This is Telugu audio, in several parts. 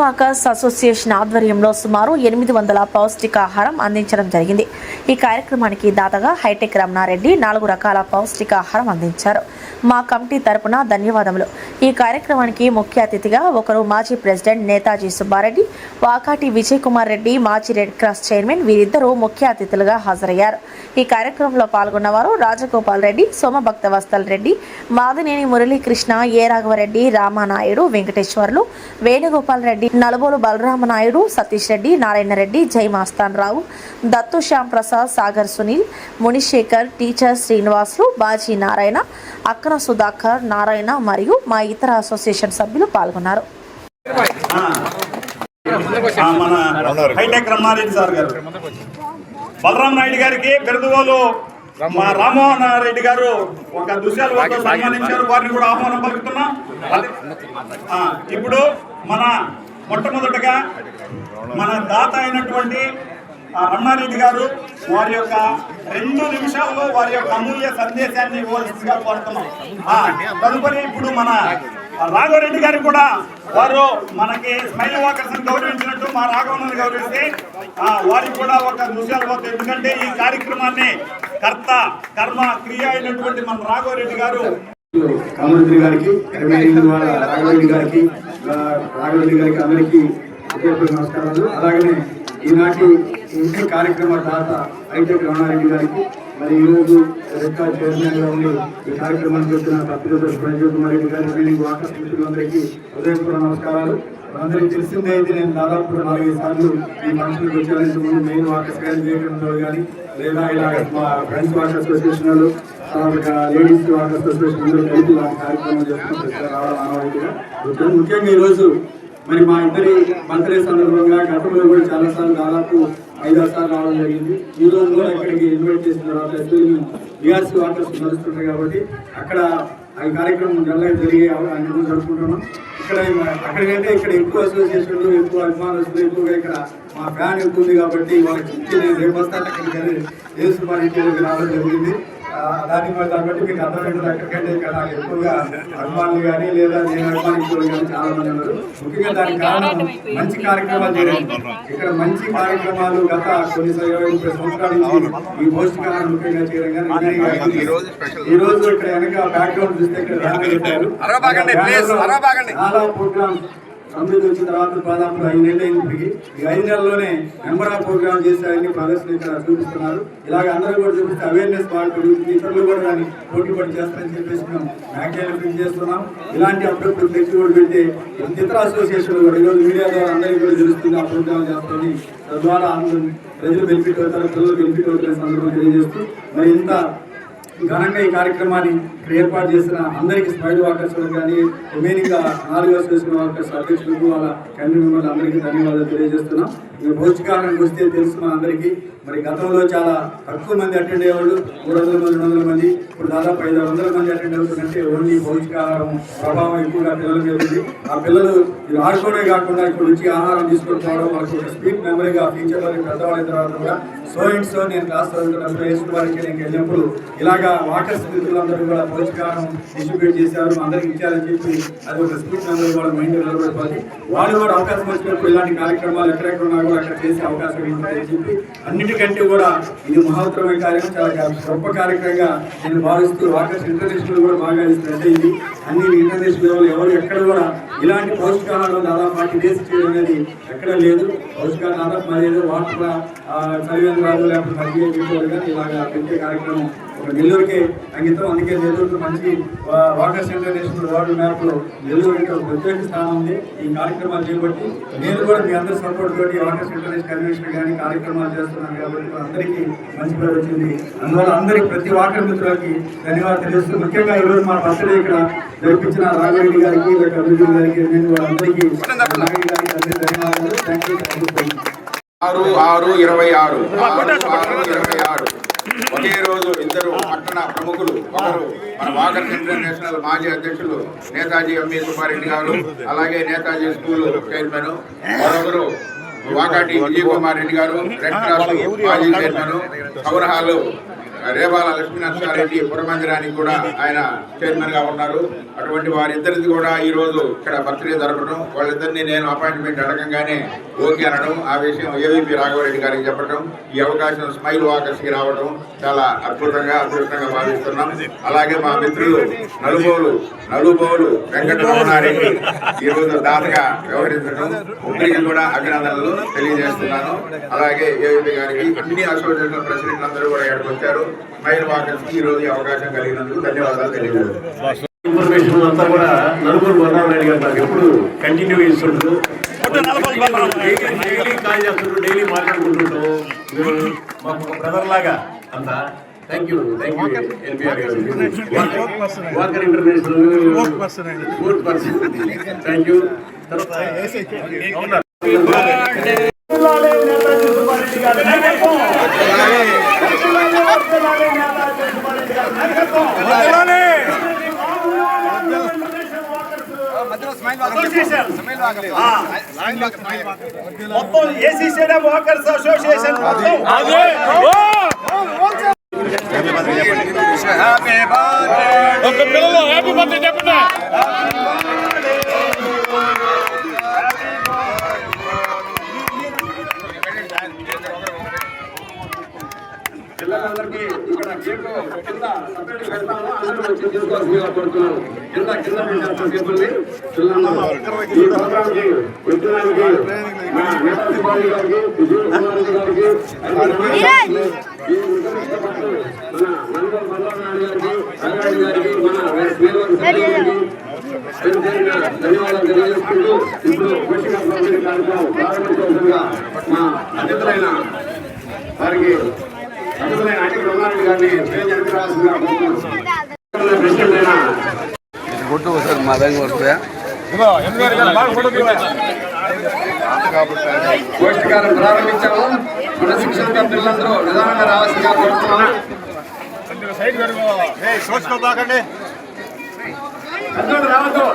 వాకర్స్ అసోసియేషన్ ఆధ్వర్యంలో సుమారు 800 పౌష్టికాహారం అందించడం జరిగింది. ఈ కార్యక్రమానికి దాతగా హైటెక్ రమణారెడ్డి 4 రకాల పౌష్టికాహారం అందించారు. మా కమిటీ తరపున ధన్యవాదములు. ఈ కార్యక్రమానికి ముఖ్య అతిథిగా ఒకరు మాజీ ప్రెసిడెంట్ నేతాజీ సుబ్బారెడ్డి, వాకాటి విజయ్ కుమార్ రెడ్డి, మాజీ రెడ్ క్రాస్ చైర్మన్ వీరిద్దరూ ముఖ్య అతిథులుగా హాజరయ్యారు. ఈ కార్యక్రమంలో పాల్గొన్న వారు రాజగోపాల్ రెడ్డి, సోమభక్తవస్తల్ రెడ్డి, మాదినేని మురళీకృష్ణ, ఏ రాఘవరెడ్డి, రామానాయుడు, వెంకటేశ్వర్లు, వేణుగోపాల్ రెడ్డి, నలుబోలు బలరామనాయుడు, సతీష్ రెడ్డి, నారాయణ రెడ్డి, జై మాస్తాన్ రావు, దత్తు శ్యామ్ ప్రసాద్, సాగర్ సునీల్, మునిశేఖర్, టీచర్ శ్రీనివాసులు, బాజీ నారాయణ, అక్కన సుధాకర్, నారాయణ మరియు మా ఇతర అసోసియేషన్ సభ్యులు పాల్గొన్నారు. హైటెక్ రమణారెడ్డి సార్ గారు, బలరామ నాయుడు గారికి పెరుదువోలు మా రామ్మోహన్ రెడ్డి గారు ఒక దుశ్యాలు సన్మానించారు. వారిని కూడా ఆహ్వానం పలుకుతున్నాం. ఇప్పుడు మన మొట్టమొదటగా మన దాత అయినటువంటి రమణారెడ్డి గారు వారి యొక్క 2 నిమిషాల్లో వారి యొక్క అమూల్య సందేశాన్ని ఇవ్వాల్సిందిగా కోరుతున్నాం. తదుపరి ఇప్పుడు మన రాఘవరెడ్డి గారు కూడా వారు మనకి స్మైల్ వాకర్స్ గౌరవించినట్టు మా రాఘవను గౌరవిస్తే వారికి కూడా ఒక దృశ్యాలు పోతాయి. ఎందుకంటే ఈ కార్యక్రమాన్ని కర్త కర్మ క్రియ అయినటువంటి మన రాఘవరెడ్డి గారు కామరెడ్డి గారికి, రాఘవరెడ్డి గారికి అందరికీ నమస్కారాలు. అలాగనే ఈనాటి ఇంటి కార్యక్రమ దాత హైటెక్ రమణారెడ్డి గారికి, మరి ఈరోజు రెడ్ చైర్మన్ గా ఉండి ఈ కార్యక్రమానికి వచ్చిన పత్రిక విజయ్ కుమార్ రెడ్డి గారి వాటర్ మిత్రులందరికీ హృదయపూర్వక నమస్కారాలు. అందరికీ తెలిసిందే అయితే నేను దాదాపు 4-5 సార్లు ఈ ఫంక్షన్కి వచ్చేందుకు ముందు మెయిన్ వాటర్ స్కాన్ చేయడంలో కానీ లేదా ఇలా మా ఫ్రెండ్స్ వాటర్ అసోసియేషన్ వాళ్ళు లేడీస్ వాటర్ అసోసియేషన్ అందరూ కలిపి కార్యక్రమం చేసుకుంటూ రావడం ఆనవాయితీగా. ముఖ్యంగా ఈరోజు మరి మా ఇద్దరి బర్త్డే సందర్భంగా గతంలో కూడా చాలాసార్లు దాదాపు 5-6 సార్లు రావడం జరిగింది. ఈ రోజు కూడా ఇక్కడికి ఇన్వైట్ చేసిన తర్వాత ఎస్పెషల్లీ బీఆర్సీ వాటర్స్ నడుస్తుంటాయి కాబట్టి అక్కడ ఈ కార్యక్రమం జరిగే అన్ని జరుపుకుంటున్నాం. అక్కడికంటే ఇక్కడ ఎక్కువ అసోసియేషన్లు, ఎక్కువ అభిమానులు, ఎక్కువగా ఇక్కడ మా ఫ్యాన్ ఎక్కువ ఉంది కాబట్టి వాళ్ళకి నేను రేపు వస్తాను అక్కడికి దేశపాలిటీకి రావడం జరిగింది. దాన్ని బట్టి మీకు అర్థమైంది. అక్కడికంటే ఇక్కడ ఎక్కువగా అభిమానులు కానీ లేదా నేను అభిమానించుకోవాలి కానీ చాలా మంది ఉన్నారు. ముఖ్యంగా దానికి కారణం మంచి కార్యక్రమాలు చేయడం. ఇక్కడ మంచి కార్యక్రమాలు గత కొన్ని 20 సంవత్సరాల నుంచి ఈ పౌష్టికాహారం ముఖ్యంగా చేయడం కానీ ఈ రోజు ఇక్కడ వెనక బ్యాక్గ్రౌండ్ చూస్తే ఇక్కడ చాలా ప్రోగ్రామ్స్ సంబంధించి వచ్చిన తర్వాత దాదాపు 5 నెలలు అయింది. ఈ 5 నెలల్లోనే మెంబర్ ఆఫ్ ప్రోగ్రామ్ చేశారని ప్రదర్శన ఇక్కడ చూపిస్తున్నారు. ఇలాగ అందరూ కూడా చూపిస్తే అవేర్నెస్ బాగా పెరుగుతుంది. ఇతరులు కూడా దాన్ని పోటీ పడి చేస్తారని చెప్పేసి మేము మ్యాగజైన్ చేస్తున్నాం. ఇలాంటి అప్పుడప్పుడు ఫ్లెక్సీ కూడా పెడితే ఇతర అసోసియేషన్లు కూడా ఈరోజు మీడియా ద్వారా అందరికీ కూడా తెలుస్తుంది. ఆ ప్రోగ్రామ్ చేస్తుంది. తద్వారా ప్రజలు బెనిఫిట్ అవుతారు, పిల్లలు బెనిఫిట్ అవుతారని సందర్భం తెలియజేస్తూ మరి ఇంత ఘనంగా ఈ కార్యక్రమాన్ని ఇక్కడ ఏర్పాటు చేసిన అందరికీ స్మైల్ వాకర్స్ కానీ రిమైనింగ్ 4 అసోసియేషన్ వాకర్స్ అధ్యక్షులకు వాళ్ళ కమిటీ మెంబర్లు అందరికీ ధన్యవాదాలు తెలియజేస్తున్నాం. ఈ పౌష్టికాహారానికి వస్తే తెలుసు మన అందరికీ మరి గతంలో చాలా తక్కువ మంది అటెండ్ అయ్యేవాళ్ళు, 300 మంది 200 మంది, ఇప్పుడు దాదాపు 500 మంది అటెండ్ అవుతుందంటే ఓన్లీ పౌష్టికాహారం ప్రభావం ఎక్కువగా పిల్లల మీద ఉంది. ఆ పిల్లలు ఇది ఆడుకోవడమే కాకుండా ఇప్పుడు రుచి ఆహారం తీసుకొని పోవడం వాళ్ళకి ఒక స్పీడ్ మెమరీగా ఫ్యూచర్లో పెద్దవాళ్ళ తర్వాత కూడా సో నేను క్లాస్ చదువుతున్నప్పుడు వేసుకోవడానికి నేను వెళ్ళినప్పుడు ఇలాగా వాటర్ మిత్రులందరూ కూడా పౌష్టికాహారం డిస్ట్రిబ్యూట్ చేశారు, అందరికి ఇచ్చారని చెప్పి అది ఒక స్పీడ్ మెమరీ వాళ్ళ మైండ్ నిలబడిపోతుంది. వాళ్ళు కూడా అవకాశం వచ్చినప్పుడు ఇలాంటి కార్యక్రమాలు ఎక్కడెక్కడ ఉన్నా కూడా అక్కడ చేసే అవకాశం ఉంటుందని చెప్పి అన్నిటికంటే కూడా ఇది మహోత్తరమైన కార్యక్రమం, చాలా గొప్ప కార్యక్రమంగా నేను భావిస్తూ వాకర్స్ ఇంటర్నేషనల్ కూడా బాగా స్ప్రెడ్ అయింది. అన్ని ఇంటర్నేషనల్ లెవెల్ ఎవరు ఎక్కడ కూడా ఇలాంటి పౌష్టికాహారం దాదాపు 40 డేస్ చేయడం అనేది ఎక్కడ లేదు. పౌష్టికాహారం దాదాపు మరి ఏదో వాటర్ చదివేంద్ర రాదు లేకపోతే మధ్య కానీ ఇలాగా పెంచే కార్యక్రమం ఒక నెల్లూరుకే అంకితం. అందుకే నెల్లూరుకు మంచి వాకర్స్ ఇంటర్నేషనల్ వరల్డ్ మ్యాప్లో నెల్లూరుకి ఒక ప్రత్యేక స్థానం ఉంది. ఈ కార్యక్రమాలు చేపట్టి నేను కూడా మీ అందరి సపోర్ట్ తోటి వాకర్స్ ఇంటర్నేషనల్ కన్వెన్షన్ కానీ కార్యక్రమాలు చేస్తున్నాను కాబట్టి అందరికీ మంచి పేరు వచ్చింది. అందువల్ల అందరికీ ప్రతి వాకర్ మిత్రులకి ధన్యవాదాలు తెలియజేస్తూ ముఖ్యంగా ఈరోజు మా బర్త్డే ఇక్కడ జరిపించిన రాఘవరెడ్డి గారికి అభివృద్ధి గారికి నేను అందరికీ ధన్యవాదాలు. Thank you. 6/6/26 ఒకే రోజు ఇద్దరు పట్టణ ప్రముఖులు, ఒకరు మన వాకర్స్ ఇంటర్నేషనల్ మాజీ అధ్యక్షులు నేతాజీ ఎంవి సుబ్బారెడ్డి గారు, అలాగే నేతాజీ స్కూల్ చైర్మన్, మరొకరు వాకాటి విజయ్ కుమార్ రెడ్డి గారు, రెడ్ క్రాస్ మాజీ చైర్మన్, కౌరహాలు రేబాల లక్ష్మీనరసింహారెడ్డి పురమందిరానికి కూడా ఆయన చైర్మన్ గా ఉన్నారు. అటువంటి వారిద్దరిది కూడా ఈ రోజు ఇక్కడ బర్త్డే జరపడం, వాళ్ళిద్దరిని నేను అపాయింట్మెంట్ అడగంగానే ఓకే అనడం, ఆ విషయం ఏవీపీ రాఘవరెడ్డి గారికి చెప్పడం, ఈ అవకాశం స్మైల్ వాకర్స్ కి రావడం చాలా అదృష్టంగా భావిస్తున్నాం. అలాగే మా మిత్రులు నలుబోలు వెంకటరమణారెడ్డి ఈ రోజు దాతగా వ్యవహరించడం, ముగ్గురికి కూడా అభినందనలు తెలియజేస్తున్నాను. అలాగే ఏవీపీ గారికి, అన్ని అసోసియేషన్ ప్రెసిడెంట్ అందరూ కూడా ఇక్కడికి వచ్చారు. స్మైల్ వాకర్స్ కి ఈ రోజు ఈ అవకాశం కలిగినందుకు ధన్యవాదాలు తెలియజేస్తున్నాను. ఇన్ఫర్మేషన్ అంతా కూడా నలుగురు బలరామరెడ్డి గారు నాకు ఎప్పుడు కంటిన్యూ ఇస్తుంటారు, డైలీ కాల్ చేస్తుంటారు, డైలీ మాట్లాడుకుంటుంటాం. మాకు ఒక బ్రదర్ లాగా అంతా. థ్యాంక్ యూ ఎన్టీఆర్ గారు, walker international sports person. Thank you. మొత్తం ఏసీ స్టేడియం వాకర్స్ అసోసియేషన్ పిల్లలందరికీ ఇక్కడ కేకు కింద సపరేట్ పెడతాము, అందరూ వచ్చి తీసుకోవాల్సిందిగా కోరుతున్నాను. కింద పెట్టాల్సిన కేబుల్ని పిల్లలందరూ ఈ ప్రోగ్రాంకి వచ్చినందుకు మా నేతాజీ బాబు గారికి, విజయ్ కుమార్ గారికి, మన నందల్ మల్లారాయణ గారికి, రంగారెడ్డి గారికి, మన ధన్యవాదాలు తెలియజేసుకుంటూ ఇప్పుడు వ్యక్తిగత కార్యక్రమం ప్రారంభించవలసిందిగా మా అతిథులైన వారికి రమణారెడ్డి గారిని రావాల్సిందిగా పోషకారం ప్రారంభించాము. మన శిక్షణ పిల్లలందరూ నిదానంగా రావాల్సిందిగా కోరుతున్నాను. రావద్దు,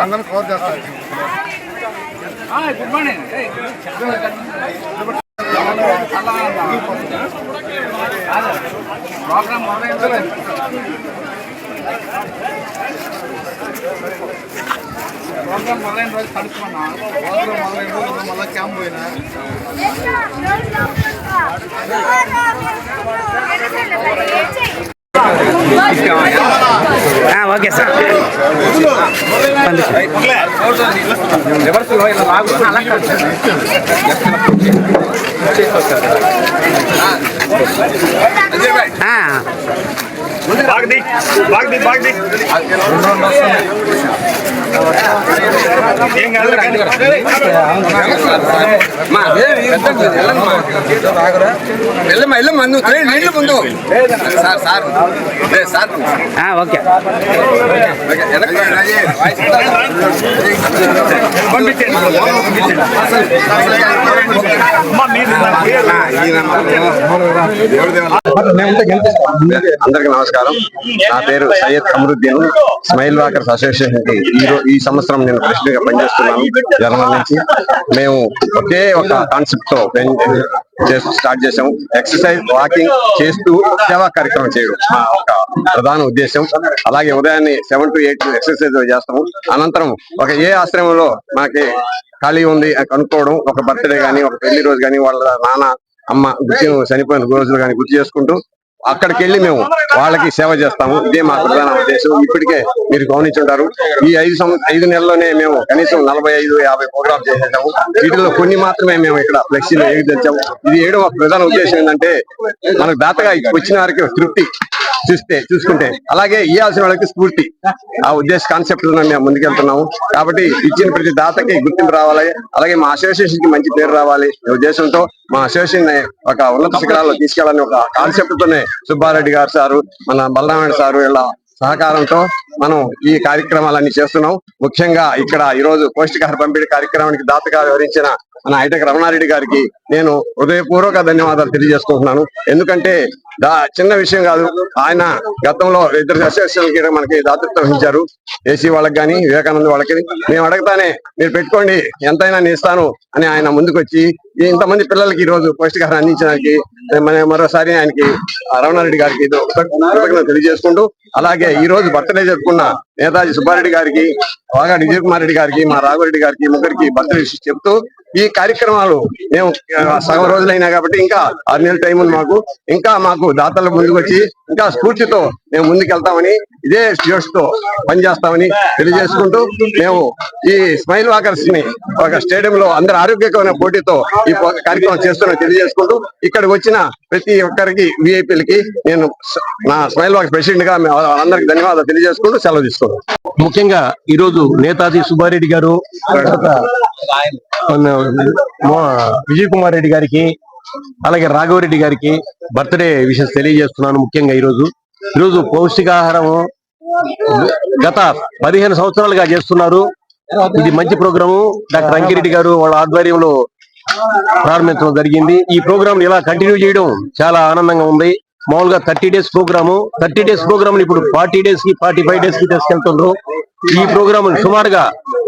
అందరం కవర్ చేస్తారు. Good morning. ప్రోగ్రామ్ మొదలైంది. ప్రోగ్రామ్ మొదలైన రోజు కలుసుకున్నా. ప్రోగ్రామ్ మొదలైన రోజు మళ్ళీ క్యాంప్ పోయినా. Okay sir. ఓకే అందరికి నమస్కారం. నా పేరు Syed Qamaruddin. Smile walkers association కి ఈ సంవత్సరం నేను ప్రెసిడెంట్ గా పనిచేస్తున్నాను. జర్మనీ నుంచి మేము ఒకే ఒక కాన్సెప్ట్ తో స్టార్ట్ చేసాము. ఎక్సర్సైజ్ వాకింగ్ చేస్తూ సేవా కార్యక్రమం చేయడం మా ఒక ప్రధాన ఉద్దేశం. అలాగే ఉదయాన్నే 7 to 8 ఎక్సర్సైజ్ చేస్తాము. అనంతరం ఒక ఏ ఆశ్రమంలో మనకి ఖాళీ ఉంది కనుక్కోవడం, ఒక బర్త్డే గానీ, ఒక పెళ్లి రోజు గానీ, వాళ్ళ నాన్న అమ్మ చనిపోయిన రోజులు కానీ గుర్తు చేసుకుంటూ అక్కడికి వెళ్ళి మేము వాళ్ళకి సేవ చేస్తాము. ఇదే మా ప్రధాన ఉద్దేశం. ఇప్పటికే మీరు గమనించుంటారు, ఈ 5 నెలల్లోనే మేము కనీసం 45-50 ప్రోగ్రామ్ చేసేసాము. వీటిలో కొన్ని మాత్రమే మేము ఇక్కడ ఫ్లెక్సీలో తెచ్చాము. ఇది 7వ ప్రధాన ఉద్దేశం ఏంటంటే, మనకు దాతగా వచ్చిన వారికి తృప్తి చూసుకుంటే అలాగే ఇవ్వాల్సిన వాళ్ళకి స్ఫూర్తి, ఆ ఉద్దేశ కాన్సెప్ట్ మేము ముందుకెళ్తున్నాము. కాబట్టి ఇచ్చిన ప్రతి దాతకి గుర్తింపు రావాలి, అలాగే మా అసోసియేషన్ కి మంచి పేరు రావాలి అనే ఉద్దేశంతో మా అసోసియేషన్ ఒక ఉన్నత శిఖరాల్లో తీసుకెళ్లాలని ఒక కాన్సెప్ట్ తోనే సుబ్బారెడ్డి గారు సారు, మన బలరామరెడ్డి సారు ఇలా సహకారంతో మనం ఈ కార్యక్రమాలన్నీ చేస్తున్నాం. ముఖ్యంగా ఇక్కడ ఈ రోజు పౌష్టికాహార పంపిణీ కార్యక్రమానికి దాతగా వివరించిన మన హైటెక్ రమణారెడ్డి గారికి నేను హృదయపూర్వక ధన్యవాదాలు తెలియజేసుకుంటున్నాను. ఎందుకంటే చిన్న విషయం కాదు. ఆయన గతంలో 2 అసోసియేషన్లకి మనకి దాతృత్వం వహించారు. ఏసీ వాళ్ళకి కానీ వివేకానంద వాళ్ళకి. మేము అడగతానే మీరు పెట్టుకోండి, ఎంతైనా నేను ఇస్తాను అని ఆయన ముందుకు వచ్చి ఇంతమంది పిల్లలకి ఈ రోజు పౌష్టికాహారం అందించడానికి మరోసారి ఆయనకి రమణారెడ్డి గారికి తెలియజేసుకుంటూ, అలాగే ఈ రోజు బర్త్డే జరుపుకున్న నేతాజీ సుబ్బారెడ్డి గారికి, వాగాడి విజయ్ కుమార్ రెడ్డి గారికి, మా రాఘవరెడ్డి గారికి, ముగ్గురికి బర్త్డే విషయం చెప్తూ, ఈ కార్యక్రమాలు మేము సగం రోజులైనా కాబట్టి ఇంకా 6 నెలల టైం ఉంది మాకు. ఇంకా మాకు దాతలు ముందుకు వచ్చి ఇంకా స్ఫూర్తితో మేము ముందుకెళ్తామని, ఇదే జోష్ తో పనిచేస్తామని తెలియజేసుకుంటూ, మేము ఈ స్మైల్ వాకర్స్ ని ఒక స్టేడియంలో అందరు ఆరోగ్యకరమైన పోటీతో ఈ కార్యక్రమం చేస్తున్నా తెలియజేసుకుంటూ, ఇక్కడికి వచ్చిన ప్రతి ఒక్కరికి విఐపీలకి నేను నా స్మైల్ వాకర్ ప్రెసిడెంట్ గా అందరికి ధన్యవాదాలు తెలియజేసుకుంటూ సెలవు తీసుకుంటాం. ముఖ్యంగా ఈ రోజు నేతాజీ సుబ్బారెడ్డి గారు, విజయ్ కుమార్ రెడ్డి గారికి, అలాగే రాఘవరెడ్డి గారికి బర్త్డే విషయం తెలియజేస్తున్నాను. ముఖ్యంగా ఈరోజు పౌష్టికాహారం గత 15 సంవత్సరాలుగా చేస్తున్నారు. ఇది మంచి ప్రోగ్రాము. డాక్టర్ అంకిరెడ్డి గారు వాళ్ళ ఆధ్వర్యంలో ప్రారంభించడం జరిగింది. ఈ ప్రోగ్రామ్ ఇలా కంటిన్యూ చేయడం చాలా ఆనందంగా ఉంది. మామూలుగా 30 డేస్ ప్రోగ్రాము, 30 డేస్ ప్రోగ్రామ్ ఇప్పుడు 40 డేస్ కి 45 డేస్ కి తీసుకెళ్తున్నారు. ఈ ప్రోగ్రామ్ సుమారుగా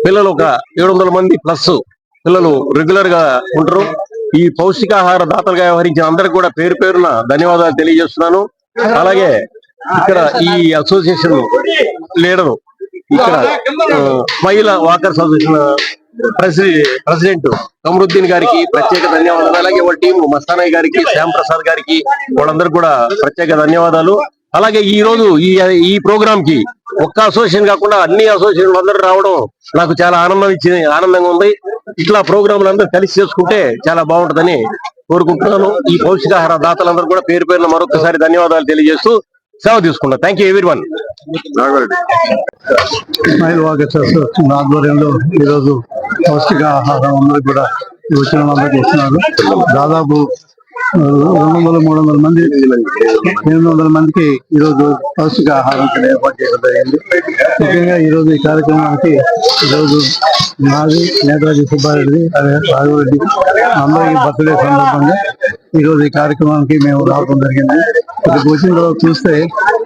పిల్లలు ఒక 700 మంది ప్లస్ పిల్లలు రెగ్యులర్ గా ఉంటారు. ఈ పౌష్టికాహార దాతలుగా వ్యవహరించిన అందరికి కూడా పేరు పేరున ధన్యవాదాలు తెలియజేస్తున్నాను. అలాగే ఇక్కడ ఈ అసోసియేషన్ లీడరు, ఇక్కడ మహిళా వాకర్స్ అసోసియేషన్ ప్రెసిడెంట్ కమరుద్దీన్ గారికి ప్రత్యేక ధన్యవాదాలు. అలాగే వాళ్ళ టీం మస్తానయ్య గారికి, శ్యామ్ ప్రసాద్ గారికి, వాళ్ళందరూ కూడా ప్రత్యేక ధన్యవాదాలు. అలాగే ఈ రోజు ఈ ప్రోగ్రామ్ కి ఒక్క అసోసియేషన్ కాకుండా అన్ని అసోసియేషన్లు అందరూ రావడం నాకు చాలా ఆనందంగా ఉంది. ఇట్లా ప్రోగ్రాంలు అందరూ కలిసి చేసుకుంటే చాలా బాగుంటుందని కోరుకుంటున్నాను. ఈ పౌష్టికాహార దాతలందరూ కూడా పేరు పేరున మరొకసారి ధన్యవాదాలు తెలియజేస్తూ సెలవు తీసుకున్నా. Thank you everyone. Smile walkers association ఆధ్వర్యంలో ఈరోజు పౌష్టికాహారం అందరూ కూడా వచ్చిన వాళ్ళందరికీ ఇస్తున్నారు. దాదాపు 200-300 మంది, 800 మందికి ఈరోజు పౌష్టికాహారం ఇక్కడ ఏర్పాటు చేయడం జరిగింది. ముఖ్యంగా ఈరోజు ఈ కార్యక్రమానికి ఈరోజు నాది, నేతాజీ సుబ్బారెడ్డి, అదే రాఘవరెడ్డి అందరికీ బర్త్డే సందర్భంగా ఈరోజు ఈ కార్యక్రమానికి మేము రావడం జరిగింది. ఇక్కడికి వచ్చిన తర్వాత చూస్తే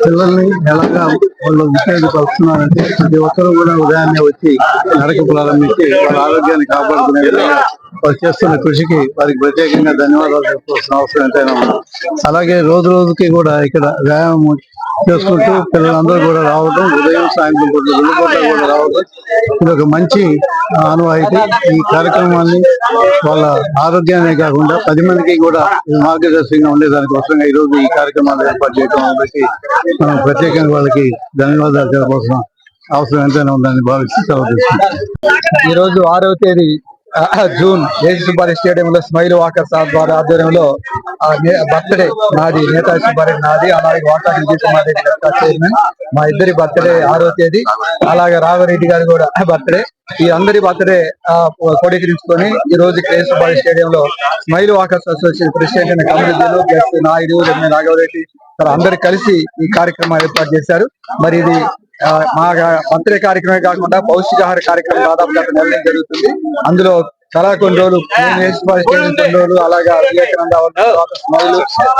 పిల్లల్ని ఎలాగా వాళ్ళు ఉత్తేజపరుస్తున్నారంటే ప్రతి ఒక్కరూ కూడా ఉదయాన్నే వచ్చి నడక ప్రారంభించి వాళ్ళ ఆరోగ్యాన్ని కాపాడుకునే విధంగా వారు చేస్తున్న కృషికి వారికి ప్రత్యేకంగా ధన్యవాదాలు చెప్పుకోవాల్సిన అవసరం ఎంతైనా ఉంది. అలాగే రోజు రోజుకి కూడా ఇక్కడ వ్యాయామం చేసుకుంటూ పిల్లలందరూ కూడా రావడం, ఉదయం సాయంత్రం పూట 2 పూట్ల కూడా రావడం, ఇది ఒక మంచి ఆనవాయితీ. ఈ కార్యక్రమాన్ని వాళ్ళ ఆరోగ్యాన్ని కాకుండా 10 మందికి కూడా మార్గదర్శకంగా ఉండేదానికోసంగా ఈ రోజు ఈ కార్యక్రమాలు ఏర్పాటు చేయడం వాళ్ళకి మనం ప్రత్యేకంగా వాళ్ళకి ధన్యవాదాలు తెలపాల్సిన అవసరం ఎంతైనా ఉందని భావిస్తూ సెలవు తీసుకుంటాం. ఈ రోజు 6వ తేదీ జూన్ ఏజీ సుబ్బారెడ్డి స్టేడియంలో స్మైల్ వాకర్స్ ఆధ్వర్యంలో బర్త్డే నాది, నేతాజీ సుబ్బారెడ్డి నాది, అలాగే వాకాటి విజయ్ కుమార్ రెడ్డి చైర్మన్, మా ఇద్దరి బర్త్డే 6వ తేదీ. అలాగే రాఘవరెడ్డి గారి కూడా బర్త్డే. ఈ అందరి బర్త్డే కోడీకరించుకొని ఈ రోజు కేఎస్ సుబ్బారెడ్డి స్టేడియంలో smile walkers association president Kamaruddin, guest Naidu, Raghava Reddy అందరు కలిసి ఈ కార్యక్రమం ఏర్పాటు చేశారు. మరి ఇది మా బర్త్డే కార్యక్రమమే కాకుండా పౌష్టికాహార కార్యక్రమం దాదాపు గత నెల జరుగుతుంది. అందులో చాలా కొన్ని రోజులు కొన్ని రోజులు అలాగా వివేకానంద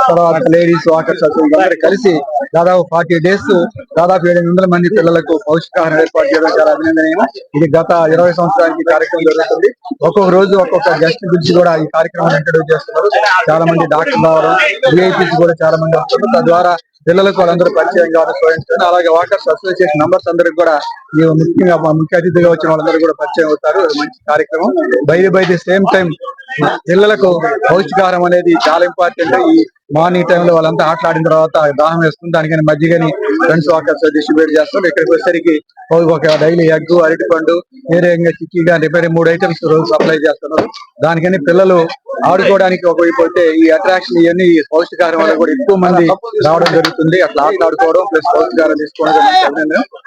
తర్వాత లేడీస్ వాకర్స్ అందరూ కలిసి దాదాపు 40 డేస్ దాదాపు 700 మంది పిల్లలకు పౌష్టికాహారం ఏర్పాటు చేయడం చాలా అభినందనీయం. ఇది గత 20 సంవత్సరానికి కార్యక్రమం జరుగుతుంది. ఒక్కొక్క రోజు ఒక్కొక్క గెస్ట్ గురించి కూడా ఈ కార్యక్రమాన్ని ఇంట్రడ్యూస్ చేస్తున్నారు. చాలా మంది డాక్టర్లు రావడం, విఐపీస్ కూడా చాలా మంది వస్తున్నారు. తద్వారా పిల్లలకు వాళ్ళందరూ పరిచయం కావడం, అలాగే వాకర్స్ అసోసియేషన్ మెంబర్స్ అందరికి కూడా ముఖ్యంగా ముఖ్య అతిథిగా వచ్చిన వాళ్ళందరూ కూడా పరిచయం అవుతారు. మంచి కార్యక్రమం. బై ది సేమ్ టైం పిల్లలకు పౌష్టికాహారం అనేది చాలా ఇంపార్టెంట్. ఈ మార్నింగ్ టైంలో వాళ్ళంతా ఆటలాడిన తర్వాత దాహం వేస్తుంది, దానికని మజ్జిగని ఫ్రెండ్స్ వాకర్స్ డిస్ట్రిబ్యూట్ చేస్తాం. ఇక్కడికి వచ్చేసరికి ఒక డైలీ ఎగ్, అరటిపండు, వేరే చిక్కీగా రిపేర్ 3 ఐటమ్స్ రోజు సప్లై చేస్తున్నారు. దానికని పిల్లలు ఆడుకోవడానికి ఒకవైపు అయితే ఈ అట్రాక్షన్ ఇవన్నీ పౌష్టికాహారం వల్ల కూడా ఎక్కువ మంది రావడం జరుగుతుంది. అట్లా ఆడుకోవడం ప్లస్ పౌష్టికాహారం తీసుకోవడం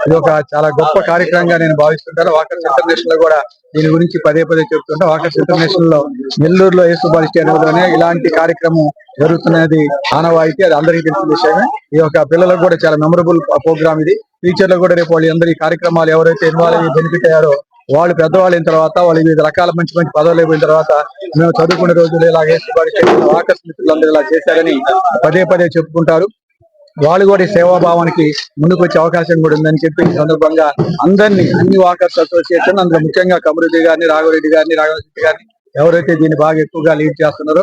ఇది ఒక చాలా గొప్ప కార్యక్రమంగా నేను భావిస్తుంటాను. వాకర్స్ ఇంటర్నేషనల్ కూడా దీని గురించి పదే చెప్తుంటా. వాకర్స్ ఇంటర్నేషనల్ లో నెల్లూరులో యేసుబారి స్టేడియంలోనే ఇలాంటి కార్యక్రమం జరుగుతున్నది ఆనవాయితీ, అది అందరికీ తెలిసిన విషయమే. ఈ యొక్క పిల్లలకు కూడా చాలా మెమరబుల్ ప్రోగ్రామ్ ఇది. ఫ్యూచర్ లో కూడా రేపు వాళ్ళు అందరి కార్యక్రమాలు ఎవరైతే ఇన్వాల్వ్ అయ్యి బెనిఫిట్ అయ్యారో వాళ్ళు పెద్దవాళ్ళు అయిన తర్వాత వాళ్ళు వివిధ రకాల మంచి పదవులు అయిపోయిన తర్వాత మేము చదువుకునే రోజులు ఇలా యేసుబారి స్టేడియం వాకర్స్ మిత్రులందరూ ఇలా చేశారని పదే చెప్పుకుంటారు. వాళ్ళు కూడా ఈ సేవాభావానికి ముందుకు వచ్చే అవకాశం కూడా ఉందని చెప్పి ఈ సందర్భంగా అన్ని వాకర్స్ అసోసియేషన్, అందులో ముఖ్యంగా కమరుద్ది గారిని, రాఘవరెడ్డి గారిని ఎవరైతే దీన్ని బాగా ఎక్కువగా లీడ్ చేస్తున్నారో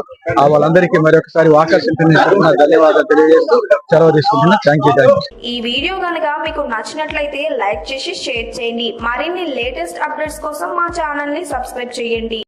వాళ్ళందరికీ మరొకసారి వాకర్స్ ఇంటర్నేషనల్ ధన్యవాదాలు తెలియజేస్తూ సెలవు తీసుకుంటున్నా. Thank you. ఈ వీడియో కనుక మీకు నచ్చినట్లయితే లైక్ చేసి షేర్ చేయండి. మరిన్ని లేటెస్ట్ అప్డేట్స్ కోసం మా ఛానల్ ని సబ్స్క్రైబ్ చేయండి.